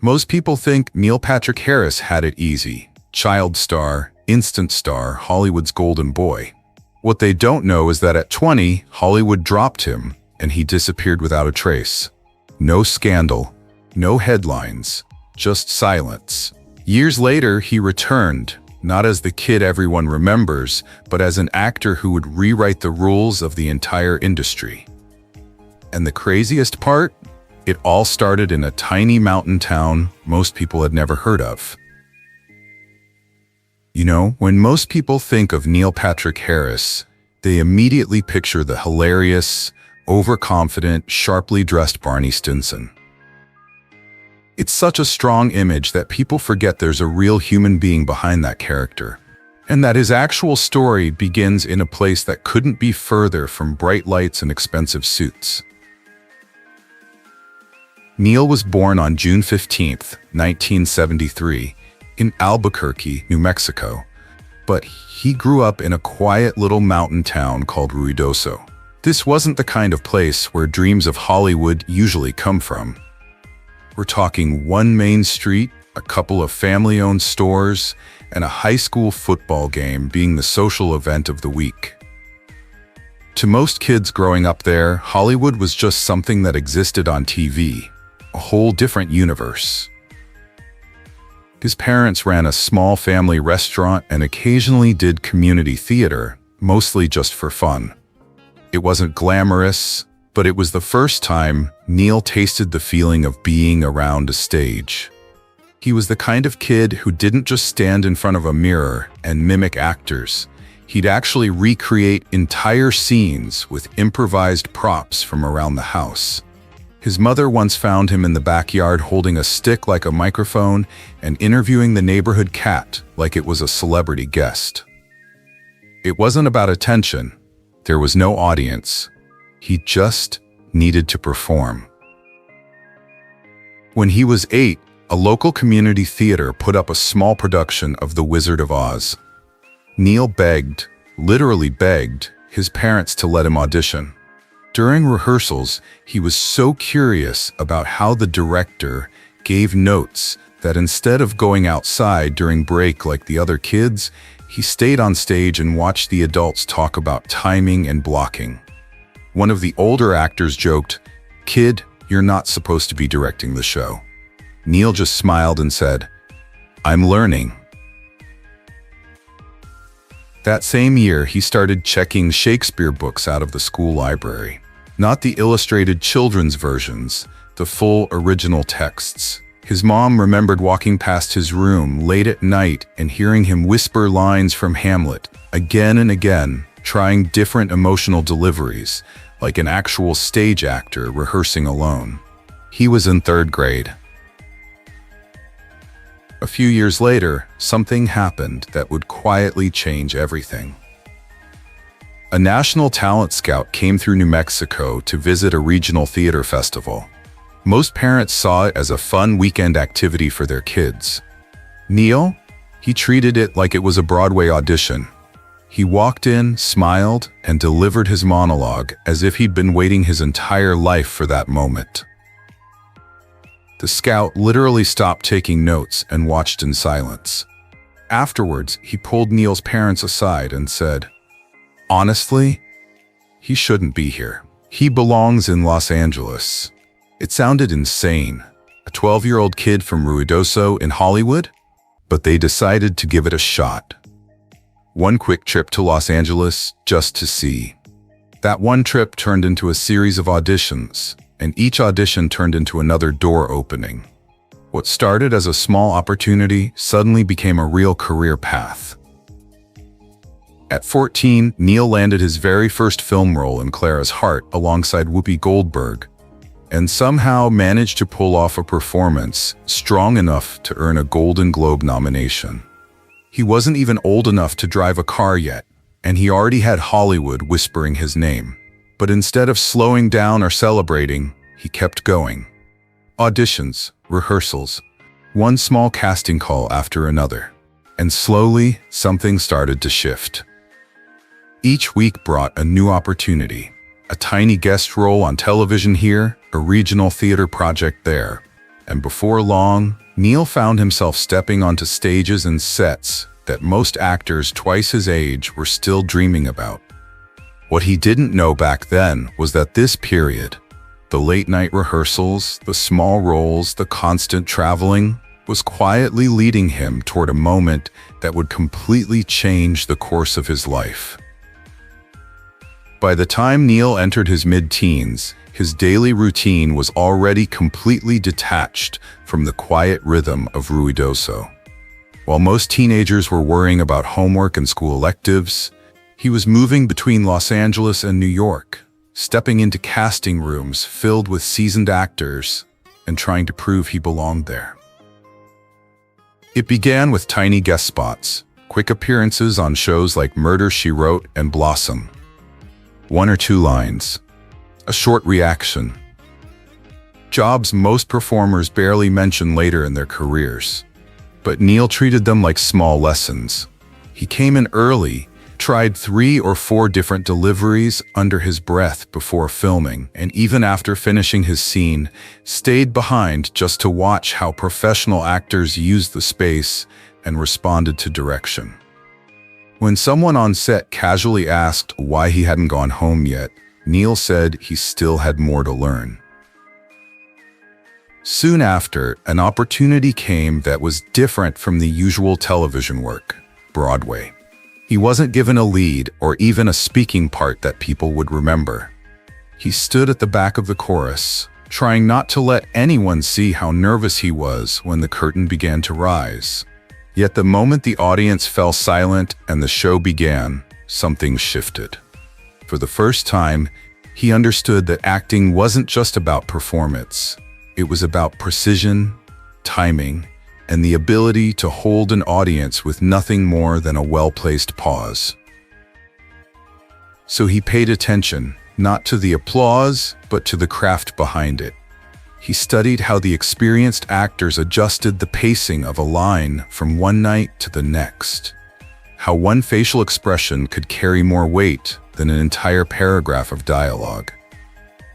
Most people think Neil Patrick Harris had it easy. Child star, instant star, Hollywood's golden boy. What they don't know is that at 20, Hollywood dropped him and he disappeared without a trace. No scandal, no headlines, just silence. Years later, he returned, not as the kid everyone remembers, but as an actor who would rewrite the rules of the entire industry. And the craziest part? It all started in a tiny mountain town most people had never heard of. You know, when most people think of Neil Patrick Harris, they immediately picture the hilarious, overconfident, sharply dressed Barney Stinson. It's such a strong image that people forget there's a real human being behind that character, and that his actual story begins in a place that couldn't be further from bright lights and expensive suits. Neil was born on June 15, 1973, in Albuquerque, New Mexico, but he grew up in a quiet little mountain town called Ruidoso. This wasn't the kind of place where dreams of Hollywood usually come from. We're talking one main street, a couple of family-owned stores, and a high school football game being the social event of the week. To most kids growing up there, Hollywood was just something that existed on TV, a whole different universe. His parents ran a small family restaurant and occasionally did community theater, mostly just for fun. It wasn't glamorous, but it was the first time Neil tasted the feeling of being around a stage. He was the kind of kid who didn't just stand in front of a mirror and mimic actors. He'd actually recreate entire scenes with improvised props from around the house. His mother once found him in the backyard holding a stick like a microphone and interviewing the neighborhood cat like it was a celebrity guest. It wasn't about attention. There was no audience. He just needed to perform. When he was 8, a local community theater put up a small production of The Wizard of Oz. Neil begged, literally begged, his parents to let him audition. During rehearsals, he was so curious about how the director gave notes that instead of going outside during break like the other kids, he stayed on stage and watched the adults talk about timing and blocking. One of the older actors joked, "Kid, you're not supposed to be directing the show." Neil just smiled and said, "I'm learning." That same year, he started checking Shakespeare books out of the school library. Not the illustrated children's versions, the full original texts. His mom remembered walking past his room late at night and hearing him whisper lines from Hamlet again and again, trying different emotional deliveries, like an actual stage actor rehearsing alone. He was in 3rd grade. A few years later, something happened that would quietly change everything. A national talent scout came through New Mexico to visit a regional theater festival. Most parents saw it as a fun weekend activity for their kids. Neil? He treated it like it was a Broadway audition. He walked in, smiled, and delivered his monologue as if he'd been waiting his entire life for that moment. The scout literally stopped taking notes and watched in silence. Afterwards, he pulled Neil's parents aside and said, "Honestly, he shouldn't be here. He belongs in Los Angeles." It sounded insane. A 12-year-old kid from Ruidoso in Hollywood? But they decided to give it a shot. One quick trip to Los Angeles just to see. That one trip turned into a series of auditions, and each audition turned into another door opening. What started as a small opportunity suddenly became a real career path. At 14, Neil landed his very first film role in Clara's Heart alongside Whoopi Goldberg, and somehow managed to pull off a performance strong enough to earn a Golden Globe nomination. He wasn't even old enough to drive a car yet, and he already had Hollywood whispering his name. But instead of slowing down or celebrating, he kept going. Auditions, rehearsals, one small casting call after another. And slowly, something started to shift. Each week brought a new opportunity. A tiny guest role on television here, a regional theater project there. And before long, Neil found himself stepping onto stages and sets that most actors twice his age were still dreaming about. What he didn't know back then was that this period, the late-night rehearsals, the small roles, the constant traveling, was quietly leading him toward a moment that would completely change the course of his life. By the time Neil entered his mid-teens, his daily routine was already completely detached from the quiet rhythm of ruidoso. While most teenagers were worrying about homework and school electives, he was moving between Los Angeles and New York, stepping into casting rooms filled with seasoned actors and trying to prove he belonged there. It began with tiny guest spots, quick appearances on shows like Murder, She Wrote and Blossom. 1 or 2 lines, a short reaction. Jobs most performers barely mention later in their careers. But Neil treated them like small lessons. He came in early, tried 3 or 4 different deliveries under his breath before filming, and even after finishing his scene, stayed behind just to watch how professional actors used the space and responded to direction. When someone on set casually asked why he hadn't gone home yet, Neil said he still had more to learn. Soon after, an opportunity came that was different from the usual television work: Broadway. He wasn't given a lead or even a speaking part that people would remember. He stood at the back of the chorus, trying not to let anyone see how nervous he was when the curtain began to rise. Yet the moment the audience fell silent and the show began, something shifted. For the first time, he understood that acting wasn't just about performance. It was about precision, timing, and the ability to hold an audience with nothing more than a well-placed pause. So he paid attention, not to the applause, but to the craft behind it. He studied how the experienced actors adjusted the pacing of a line from one night to the next, how one facial expression could carry more weight than an entire paragraph of dialogue,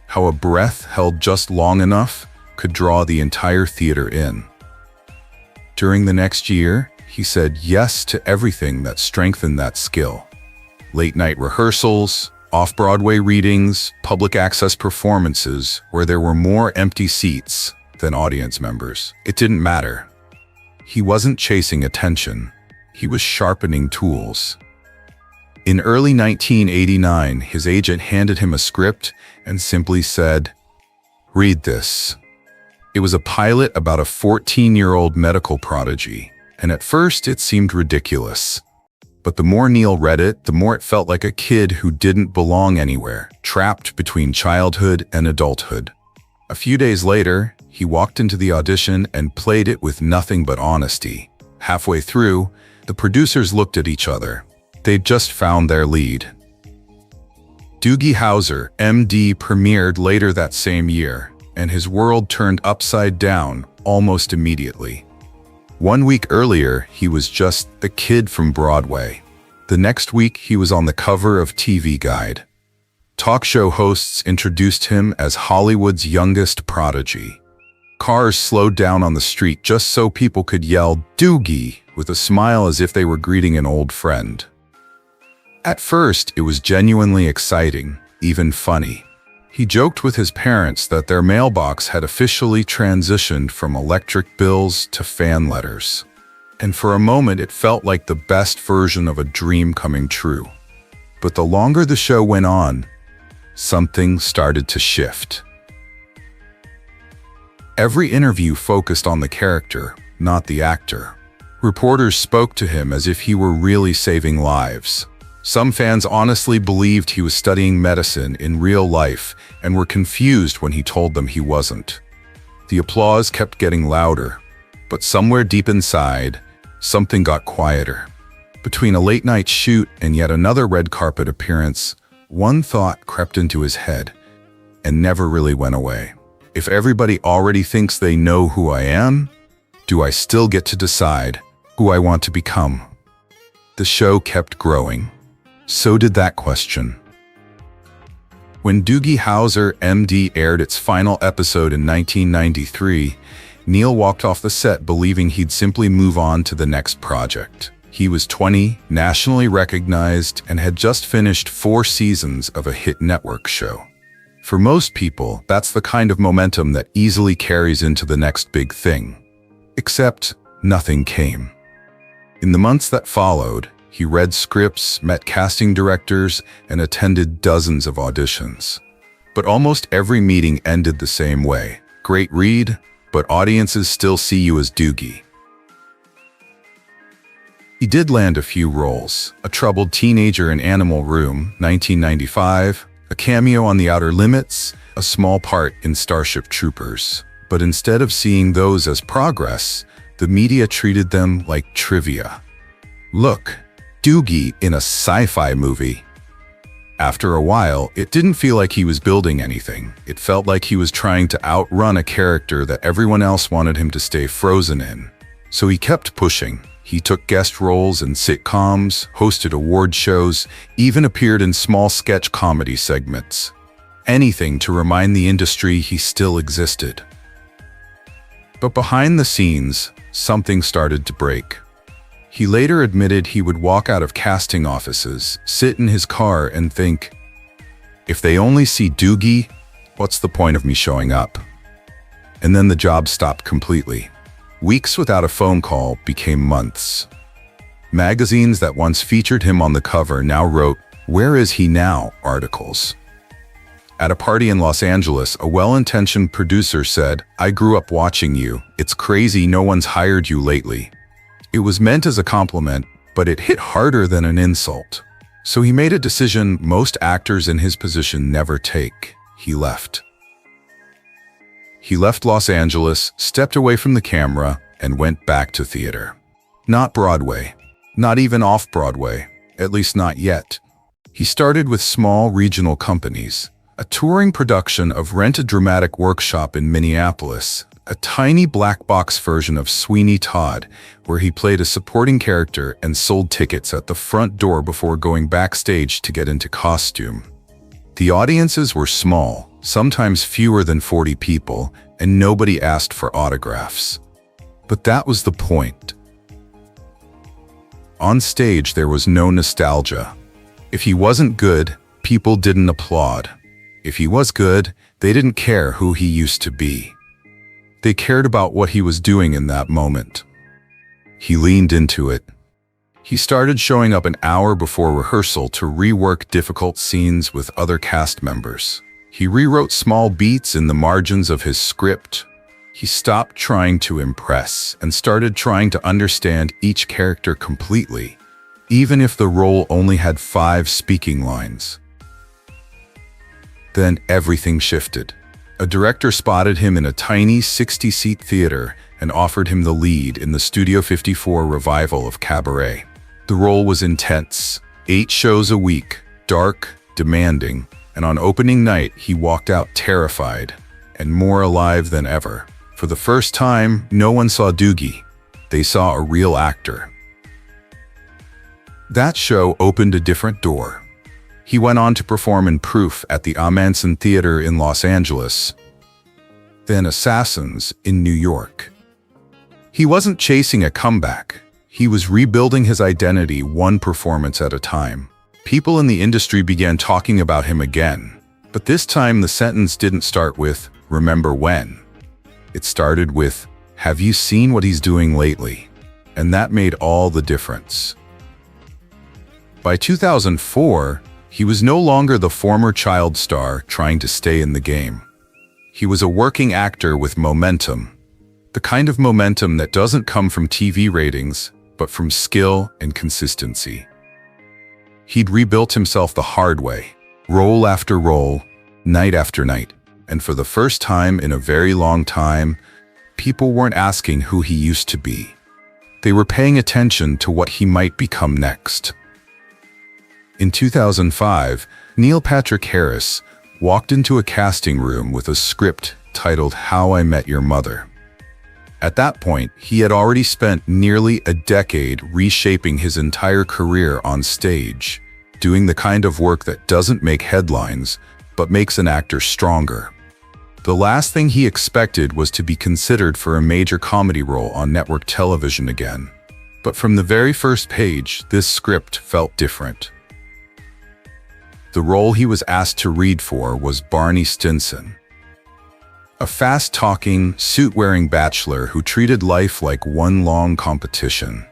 how a breath held just long enough could draw the entire theater in. During the next year, he said yes to everything that strengthened that skill. Late-night rehearsals, off-Broadway readings, public access performances where there were more empty seats than audience members. It didn't matter. He wasn't chasing attention. He was sharpening tools. In early 1989, his agent handed him a script and simply said, "Read this." It was a pilot about a 14-year-old medical prodigy, and at first it seemed ridiculous. But the more Neil read it, the more it felt like a kid who didn't belong anywhere, trapped between childhood and adulthood. A few days later, he walked into the audition and played it with nothing but honesty. Halfway through, the producers looked at each other. They'd just found their lead. Doogie Howser, MD, premiered later that same year, and his world turned upside down almost immediately. 1 week earlier, he was just the kid from Broadway. The next week, he was on the cover of TV Guide. Talk show hosts introduced him as Hollywood's youngest prodigy. Cars slowed down on the street just so people could yell "Doogie" with a smile as if they were greeting an old friend. At first, it was genuinely exciting, even funny. He joked with his parents that their mailbox had officially transitioned from electric bills to fan letters. And for a moment, it felt like the best version of a dream coming true. But the longer the show went on, something started to shift. Every interview focused on the character, not the actor. Reporters spoke to him as if he were really saving lives. Some fans honestly believed he was studying medicine in real life and were confused when he told them he wasn't. The applause kept getting louder, but somewhere deep inside, something got quieter. Between a late-night shoot and yet another red carpet appearance, one thought crept into his head and never really went away. If everybody already thinks they know who I am, do I still get to decide who I want to become? The show kept growing. So did that question. When Doogie Howser, MD aired its final episode in 1993, Neil walked off the set believing he'd simply move on to the next project. He was 20, nationally recognized, and had just finished 4 seasons of a hit network show. For most people, that's the kind of momentum that easily carries into the next big thing. Except nothing came. In the months that followed, he read scripts, met casting directors, and attended dozens of auditions. But almost every meeting ended the same way. Great read, but audiences still see you as Doogie. He did land a few roles: a troubled teenager in Animal Room, 1995, a cameo on The Outer Limits, a small part in Starship Troopers. But instead of seeing those as progress, the media treated them like trivia. Look, Doogie in a sci-fi movie. After a while, it didn't feel like he was building anything. It felt like he was trying to outrun a character that everyone else wanted him to stay frozen in. So he kept pushing. He took guest roles in sitcoms, hosted award shows, even appeared in small sketch comedy segments. Anything to remind the industry he still existed. But behind the scenes, something started to break. He later admitted he would walk out of casting offices, sit in his car, and think, if they only see Doogie, what's the point of me showing up? And then the job stopped completely. Weeks without a phone call became months. Magazines that once featured him on the cover now wrote, "Where is he now?" articles. At a party in Los Angeles, a well-intentioned producer said, "I grew up watching you. It's crazy no one's hired you lately." It was meant as a compliment, but it hit harder than an insult. So he made a decision most actors in his position never take. He left. He left Los Angeles, stepped away from the camera, and went back to theater. Not Broadway. Not even off-Broadway. At least not yet. He started with small regional companies. A touring production of Rent a Dramatic Workshop in Minneapolis, a tiny black box version of Sweeney Todd, where he played a supporting character and sold tickets at the front door before going backstage to get into costume. The audiences were small, sometimes fewer than 40 people, and nobody asked for autographs. But that was the point. On stage, there was no nostalgia. If he wasn't good, people didn't applaud. If he was good, they didn't care who he used to be. They cared about what he was doing in that moment. He leaned into it. He started showing up an hour before rehearsal to rework difficult scenes with other cast members. He rewrote small beats in the margins of his script. He stopped trying to impress and started trying to understand each character completely, even if the role only had 5 speaking lines. Then everything shifted. A director spotted him in a tiny 60-seat theater and offered him the lead in the Studio 54 revival of Cabaret. The role was intense, 8 shows a week, dark, demanding, and on opening night he walked out terrified and more alive than ever. For the first time, no one saw Doogie. They saw a real actor. That show opened a different door. He went on to perform in Proof at the Ahmanson Theater in Los Angeles, then Assassins in New York. He wasn't chasing a comeback. He was rebuilding his identity one performance at a time. People in the industry began talking about him again, but this time the sentence didn't start with, "Remember when?" It started with, "Have you seen what he's doing lately?" And that made all the difference. By 2004, he was no longer the former child star trying to stay in the game. He was a working actor with momentum, the kind of momentum that doesn't come from TV ratings, but from skill and consistency. He'd rebuilt himself the hard way, role after role, night after night, and for the first time in a very long time, people weren't asking who he used to be. They were paying attention to what he might become next. In 2005, Neil Patrick Harris walked into a casting room with a script titled How I Met Your Mother. At that point, he had already spent nearly a decade reshaping his entire career on stage, doing the kind of work that doesn't make headlines, but makes an actor stronger. The last thing he expected was to be considered for a major comedy role on network television again. But from the very first page, this script felt different. The role he was asked to read for was Barney Stinson, a fast-talking, suit-wearing bachelor who treated life like one long competition.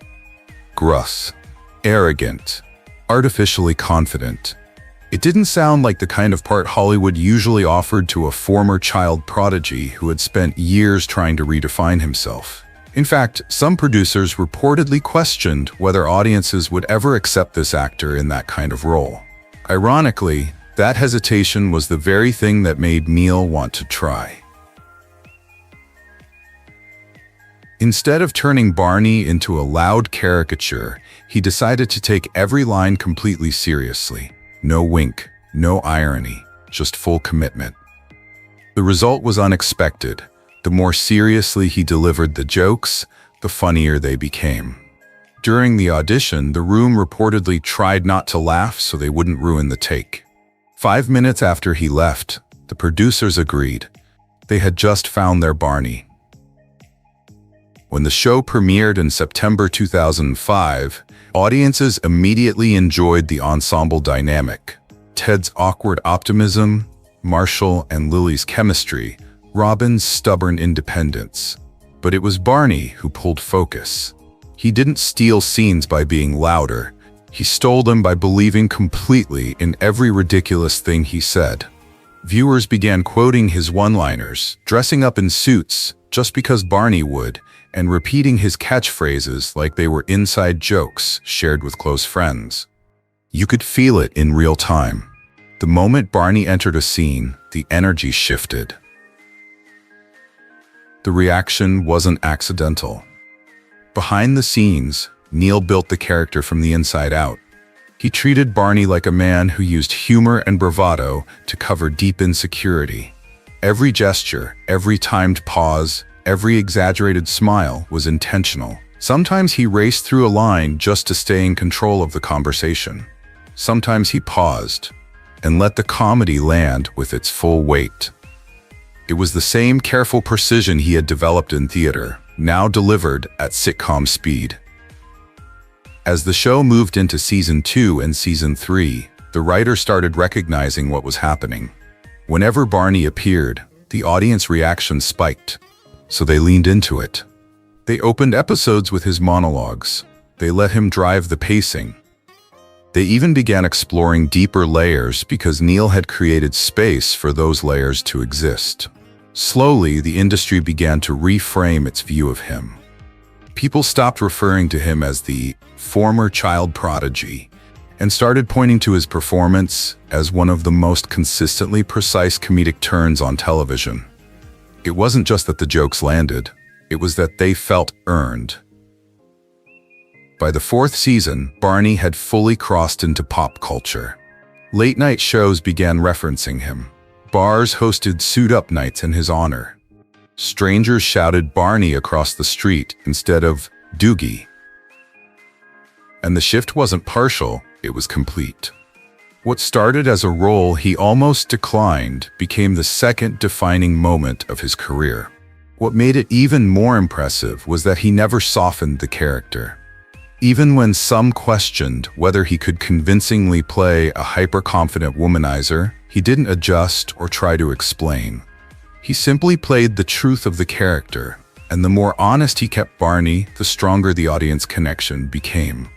Gruff, arrogant, artificially confident. It didn't sound like the kind of part Hollywood usually offered to a former child prodigy who had spent years trying to redefine himself. In fact, some producers reportedly questioned whether audiences would ever accept this actor in that kind of role. Ironically, that hesitation was the very thing that made Neil want to try. Instead of turning Barney into a loud caricature, he decided to take every line completely seriously. No wink, no irony, just full commitment. The result was unexpected. The more seriously he delivered the jokes, the funnier they became. During the audition, the room reportedly tried not to laugh so they wouldn't ruin the take. 5 minutes after he left, the producers agreed. They had just found their Barney. When the show premiered in September 2005, audiences immediately enjoyed the ensemble dynamic. Ted's awkward optimism, Marshall and Lily's chemistry, Robin's stubborn independence. But it was Barney who pulled focus. He didn't steal scenes by being louder. He stole them by believing completely in every ridiculous thing he said. Viewers began quoting his one-liners, dressing up in suits just because Barney would, and repeating his catchphrases like they were inside jokes shared with close friends. You could feel it in real time. The moment Barney entered a scene, the energy shifted. The reaction wasn't accidental. Behind the scenes, Neil built the character from the inside out. He treated Barney like a man who used humor and bravado to cover deep insecurity. Every gesture, every timed pause, every exaggerated smile was intentional. Sometimes he raced through a line just to stay in control of the conversation. Sometimes he paused and let the comedy land with its full weight. It was the same careful precision he had developed in theater, now delivered at sitcom speed. As the show moved into season 2 and season 3, the writers started recognizing what was happening. Whenever Barney appeared, the audience reaction spiked, so they leaned into it. They opened episodes with his monologues. They let him drive the pacing. They even began exploring deeper layers because Neil had created space for those layers to exist. Slowly, the industry began to reframe its view of him. People stopped referring to him as the former child prodigy and started pointing to his performance as one of the most consistently precise comedic turns on television. It wasn't just that the jokes landed, it was that they felt earned. By the 4th season, Barney had fully crossed into pop culture. Late-night shows began referencing him. Bars hosted suit-up nights in his honor. Strangers shouted Barney across the street instead of Doogie. And the shift wasn't partial, it was complete. What started as a role he almost declined became the second defining moment of his career. What made it even more impressive was that he never softened the character. Even when some questioned whether he could convincingly play a hyper-confident womanizer, he didn't adjust or try to explain. He simply played the truth of the character, and the more honest he kept Barney, the stronger the audience connection became.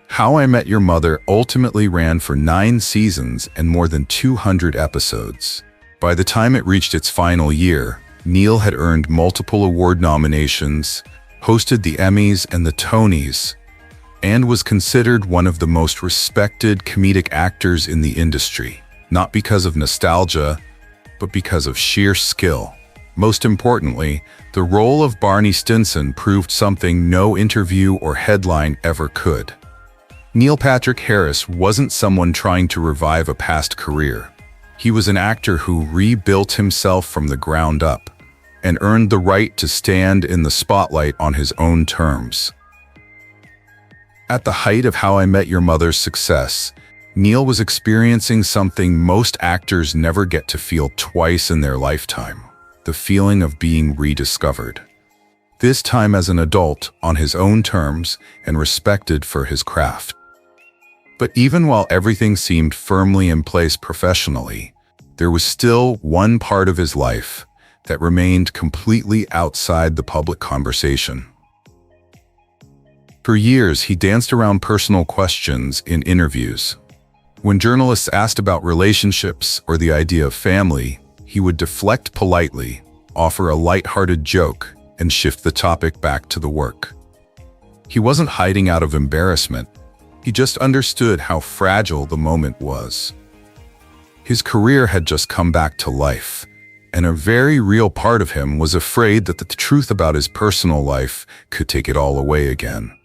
How I Met Your Mother ultimately ran for 9 seasons and more than 200 episodes. By the time it reached its final year, Neil had earned multiple award nominations, hosted the Emmys and the Tonys, and was considered one of the most respected comedic actors in the industry, not because of nostalgia, but because of sheer skill. Most importantly, the role of Barney Stinson proved something no interview or headline ever could. Neil Patrick Harris wasn't someone trying to revive a past career. He was an actor who rebuilt himself from the ground up and earned the right to stand in the spotlight on his own terms. At the height of How I Met Your Mother's success, Neil was experiencing something most actors never get to feel twice in their lifetime: the feeling of being rediscovered. This time as an adult, on his own terms, and respected for his craft. But even while everything seemed firmly in place professionally, there was still one part of his life that remained completely outside the public conversation. For years, he danced around personal questions in interviews. When journalists asked about relationships or the idea of family, he would deflect politely, offer a light-hearted joke, and shift the topic back to the work. He wasn't hiding out of embarrassment. He just understood how fragile the moment was. His career had just come back to life, and a very real part of him was afraid that the truth about his personal life could take it all away again.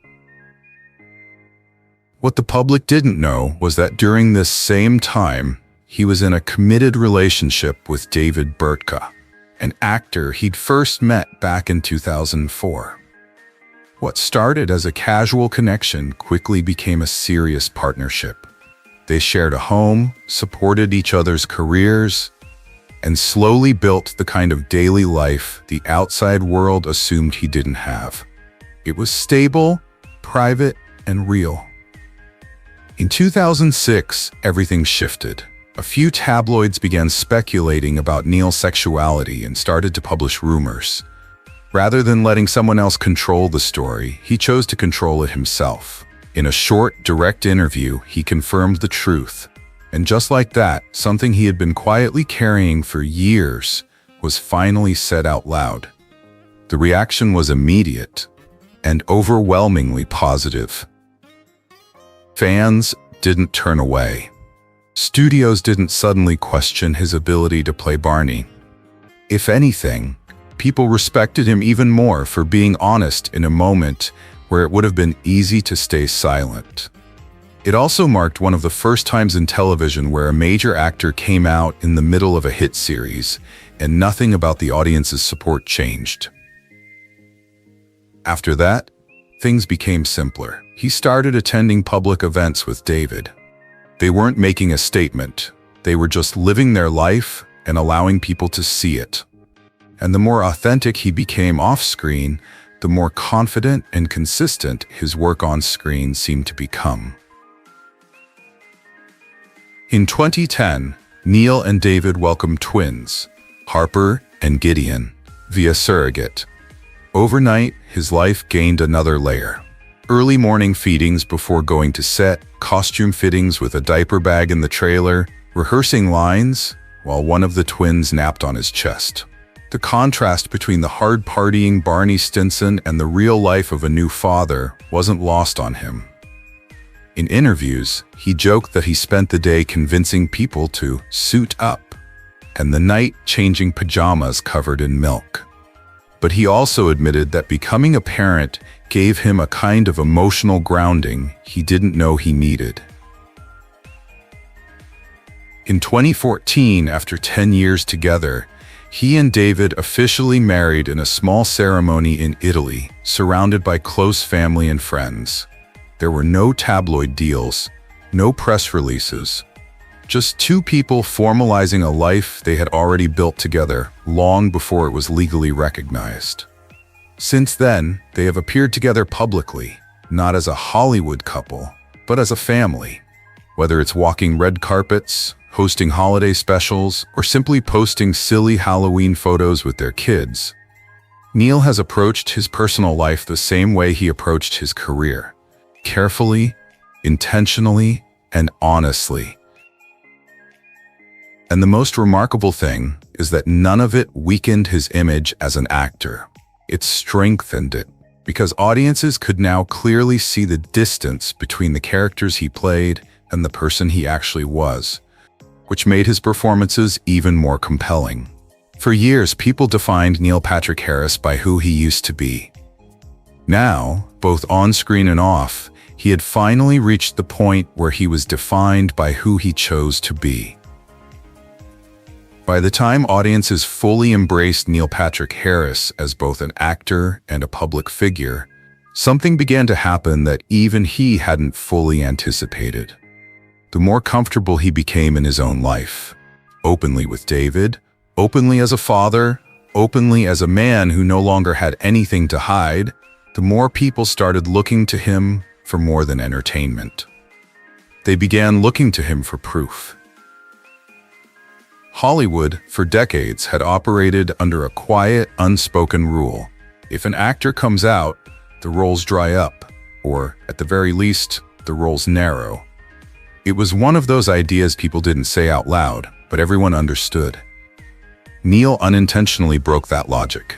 What the public didn't know was that during this same time, he was in a committed relationship with David Burtka, an actor he'd first met back in 2004. What started as a casual connection quickly became a serious partnership. They shared a home, supported each other's careers, and slowly built the kind of daily life the outside world assumed he didn't have. It was stable, private, and real. In 2006, everything shifted. A few tabloids began speculating about Neil's sexuality and started to publish rumors. Rather than letting someone else control the story, he chose to control it himself. In a short, direct interview, he confirmed the truth. And just like that, something he had been quietly carrying for years was finally said out loud. The reaction was immediate and overwhelmingly positive. Fans didn't turn away. Studios didn't suddenly question his ability to play Barney. If anything, people respected him even more for being honest in a moment where it would have been easy to stay silent. It also marked one of the first times in television where a major actor came out in the middle of a hit series, and nothing about the audience's support changed. After that, things became simpler. He started attending public events with David. They weren't making a statement. They were just living their life and allowing people to see it. And the more authentic he became off-screen, the more confident and consistent his work on screen seemed to become. In 2010, Neil and David welcomed twins, Harper and Gideon, via surrogate. Overnight, his life gained another layer. Early morning feedings before going to set, costume fittings with a diaper bag in the trailer, rehearsing lines while one of the twins napped on his chest. The contrast between the hard-partying Barney Stinson and the real life of a new father wasn't lost on him. In interviews, he joked that he spent the day convincing people to suit up, and the night changing pajamas covered in milk. But he also admitted that becoming a parent gave him a kind of emotional grounding he didn't know he needed. In 2014, after 10 years together, he and David officially married in a small ceremony in Italy, surrounded by close family and friends. There were no tabloid deals, no press releases, just two people formalizing a life they had already built together long before it was legally recognized. Since then, they have appeared together publicly, not as a Hollywood couple, but as a family. Whether it's walking red carpets, hosting holiday specials, or simply posting silly Halloween photos with their kids, Neil has approached his personal life the same way he approached his career: carefully, intentionally, and honestly. And the most remarkable thing is that none of it weakened his image as an actor. It strengthened it, because audiences could now clearly see the distance between the characters he played and the person he actually was, which made his performances even more compelling. For years, people defined Neil Patrick Harris by who he used to be. Now, both on-screen and off, he had finally reached the point where he was defined by who he chose to be. By the time audiences fully embraced Neil Patrick Harris as both an actor and a public figure, something began to happen that even he hadn't fully anticipated. the more comfortable he became in his own life. Openly with David, openly as a father, openly as a man who no longer had anything to hide, the more people started looking to him for more than entertainment. They began looking to him for proof. Hollywood, for decades, had operated under a quiet, unspoken rule. If an actor comes out, the roles dry up, or, at the very least, the roles narrow. It was one of those ideas people didn't say out loud, but everyone understood. Neil unintentionally broke that logic.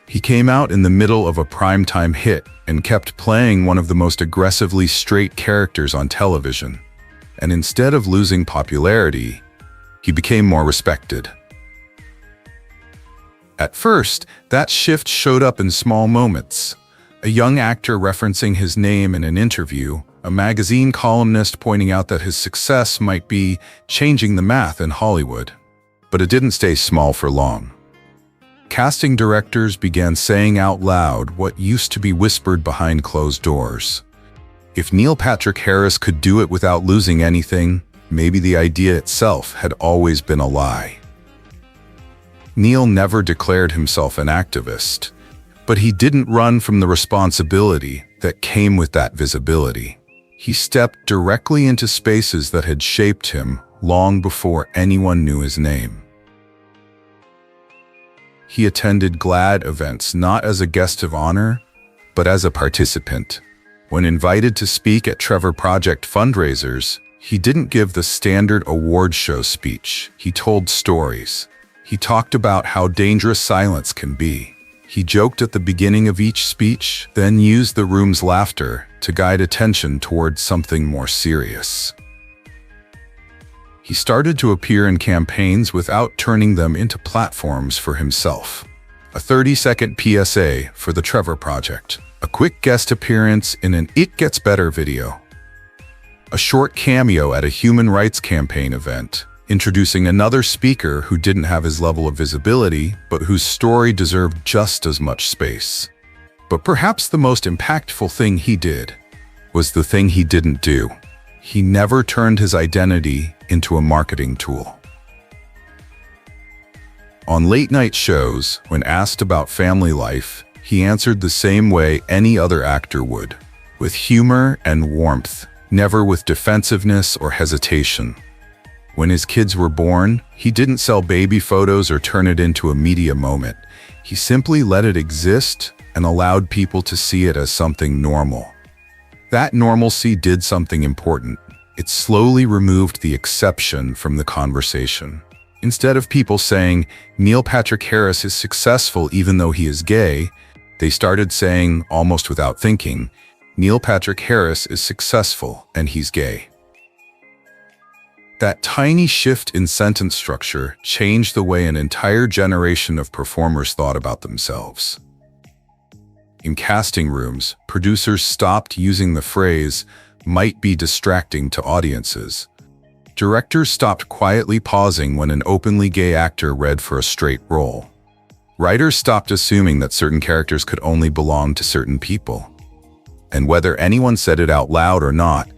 He came out in the middle of a primetime hit and kept playing one of the most aggressively straight characters on television. And instead of losing popularity, he became more respected. At first, that shift showed up in small moments. A young actor referencing his name in an interview, a magazine columnist pointing out that his success might be changing the math in Hollywood. But it didn't stay small for long. Casting directors began saying out loud what used to be whispered behind closed doors. If Neil Patrick Harris could do it without losing anything, maybe the idea itself had always been a lie. Neil never declared himself an activist, but he didn't run from the responsibility that came with that visibility. He stepped directly into spaces that had shaped him long before anyone knew his name. He attended GLAAD events not as a guest of honor, but as a participant. When invited to speak at Trevor Project fundraisers, he didn't give the standard award show speech. He told stories. He talked about how dangerous silence can be. He joked at the beginning of each speech, then used the room's laughter to guide attention towards something more serious. He started to appear in campaigns without turning them into platforms for himself. A 30-second PSA for the Trevor Project. A quick guest appearance in an It Gets Better video. A short cameo at a human rights campaign event, introducing another speaker who didn't have his level of visibility, but whose story deserved just as much space. But perhaps the most impactful thing he did was the thing he didn't do. He never turned his identity into a marketing tool. On late-night shows, when asked about family life, he answered the same way any other actor would, with humor and warmth, never with defensiveness or hesitation. When his kids were born, he didn't sell baby photos or turn it into a media moment. He simply let it exist and allowed people to see it as something normal. That normalcy did something important. It slowly removed the exception from the conversation. Instead of people saying, Neil Patrick Harris is successful even though he is gay, they started saying, almost without thinking, Neil Patrick Harris is successful and he's gay. That tiny shift in sentence structure changed the way an entire generation of performers thought about themselves. In casting rooms, producers stopped using the phrase, might be distracting to audiences. Directors stopped quietly pausing when an openly gay actor read for a straight role. Writers stopped assuming that certain characters could only belong to certain people. And whether anyone said it out loud or not,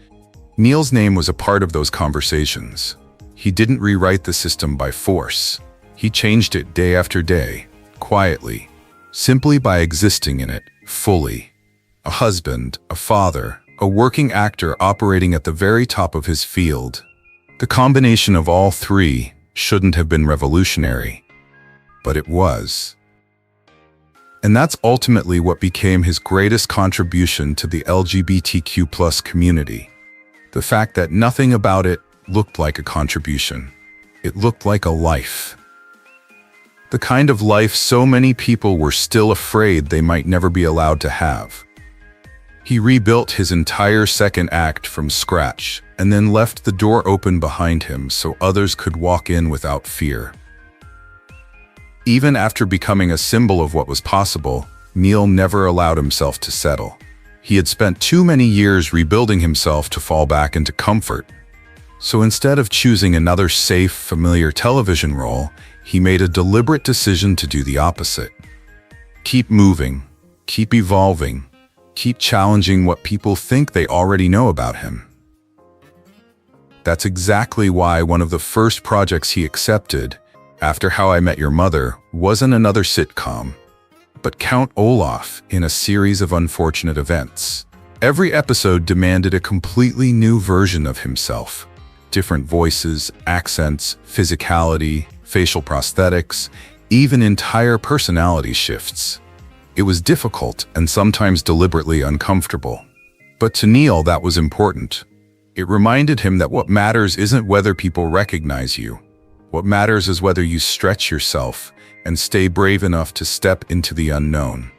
Neil's name was a part of those conversations. He didn't rewrite the system by force. He changed it day after day, quietly, simply by existing in it, fully. A husband, a father, a working actor operating at the very top of his field. The combination of all three shouldn't have been revolutionary, but it was. And that's ultimately what became his greatest contribution to the LGBTQ+ community. The fact that nothing about it looked like a contribution. It looked like a life. The kind of life so many people were still afraid they might never be allowed to have. He rebuilt his entire second act from scratch and then left the door open behind him so others could walk in without fear. Even after becoming a symbol of what was possible, Neil never allowed himself to settle. He had spent too many years rebuilding himself to fall back into comfort. So instead of choosing another safe, familiar television role, he made a deliberate decision to do the opposite. Keep moving, keep evolving, keep challenging what people think they already know about him. That's exactly why one of the first projects he accepted, after How I Met Your Mother, wasn't another sitcom, but Count Olaf in a series of unfortunate events. Every episode demanded a completely new version of himself. Different voices, accents, physicality, facial prosthetics, even entire personality shifts. It was difficult and sometimes deliberately uncomfortable. But to Neil, that was important. It reminded him that what matters isn't whether people recognize you. What matters is whether you stretch yourself and stay brave enough to step into the unknown.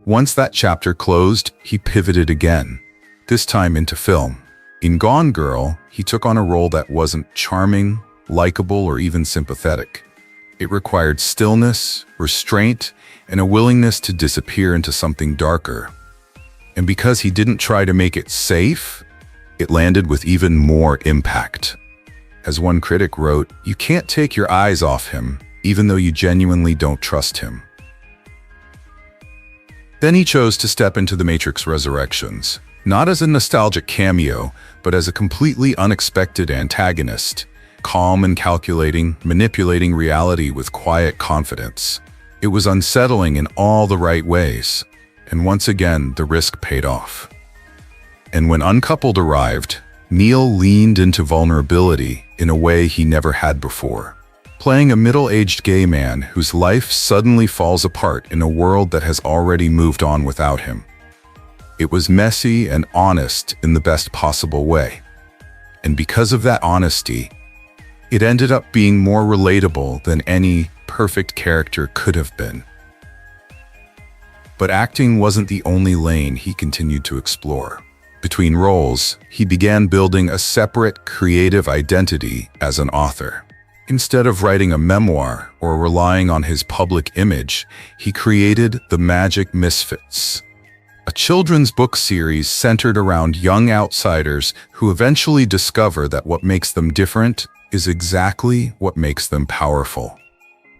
Once that chapter closed, he pivoted again, this time into film. In Gone Girl, he took on a role that wasn't charming, likable, or even sympathetic. It required stillness, restraint, and a willingness to disappear into something darker. And because he didn't try to make it safe, it landed with even more impact. As one critic wrote, "You can't take your eyes off him, even though you genuinely don't trust him." Then he chose to step into The Matrix Resurrections, not as a nostalgic cameo, but as a completely unexpected antagonist, calm and calculating, manipulating reality with quiet confidence. It was unsettling in all the right ways, and once again, the risk paid off. And when Uncoupled arrived, Neil leaned into vulnerability in a way he never had before, playing a middle-aged gay man whose life suddenly falls apart in a world that has already moved on without him. It was messy and honest in the best possible way. And because of that honesty, it ended up being more relatable than any perfect character could have been. But acting wasn't the only lane he continued to explore. Between roles, he began building a separate creative identity as an author. Instead of writing a memoir or relying on his public image, he created The Magic Misfits, a children's book series centered around young outsiders who eventually discover that what makes them different is exactly what makes them powerful.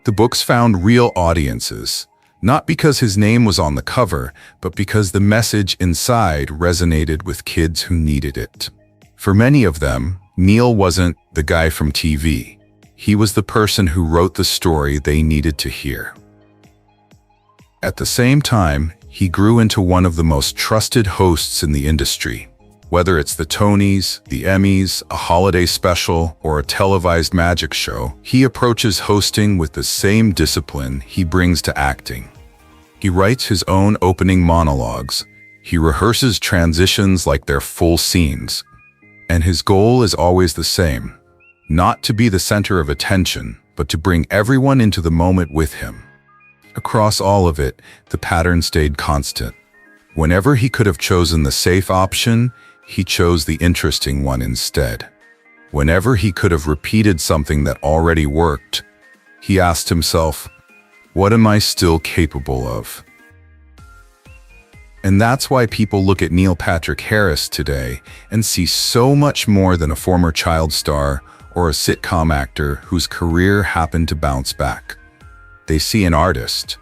The books found real audiences, not because his name was on the cover, but because the message inside resonated with kids who needed it. For many of them, Neil wasn't the guy from TV. He was the person who wrote the story they needed to hear. At the same time, he grew into one of the most trusted hosts in the industry. Whether it's the Tonys, the Emmys, a holiday special, or a televised magic show, he approaches hosting with the same discipline he brings to acting. He writes his own opening monologues. He rehearses transitions like they're full scenes. And his goal is always the same: not to be the center of attention, but to bring everyone into the moment with him. Across all of it, the pattern stayed constant. Whenever he could have chosen the safe option, he chose the interesting one instead. Whenever he could have repeated something that already worked, he asked himself, "What am I still capable of?" And that's why people look at Neil Patrick Harris today and see so much more than a former child star or a sitcom actor whose career happened to bounce back. They see an artist,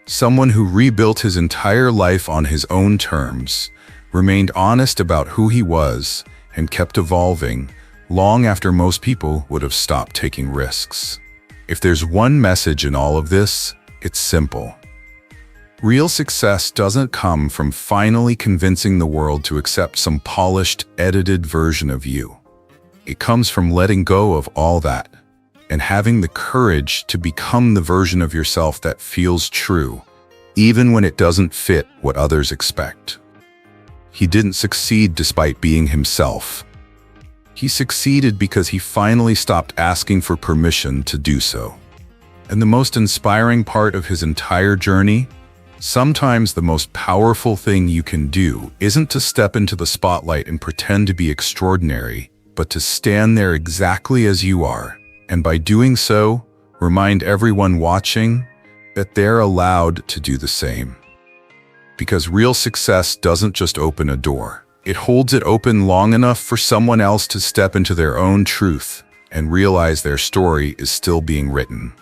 someone who rebuilt his entire life on his own terms, remained honest about who he was, and kept evolving long after most people would have stopped taking risks. If there's one message in all of this, it's simple. Real success doesn't come from finally convincing the world to accept some polished, edited version of you. It comes from letting go of all that and having the courage to become the version of yourself that feels true, even when it doesn't fit what others expect. He didn't succeed despite being himself. He succeeded because he finally stopped asking for permission to do so. And the most inspiring part of his entire journey? Sometimes the most powerful thing you can do isn't to step into the spotlight and pretend to be extraordinary, but to stand there exactly as you are, and by doing so, remind everyone watching that they're allowed to do the same. Because real success doesn't just open a door. It holds it open long enough for someone else to step into their own truth and realize their story is still being written.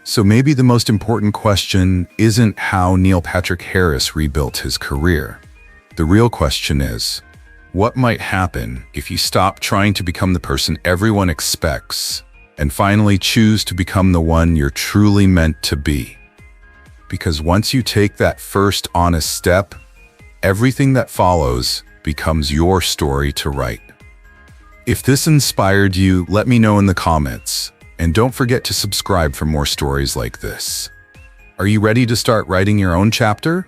So maybe the most important question isn't how Neil Patrick Harris rebuilt his career. The real question is, what might happen if you stop trying to become the person everyone expects and finally choose to become the one you're truly meant to be? Because once you take that first honest step, everything that follows becomes your story to write. If this inspired you, let me know in the comments, and don't forget to subscribe for more stories like this. Are you ready to start writing your own chapter?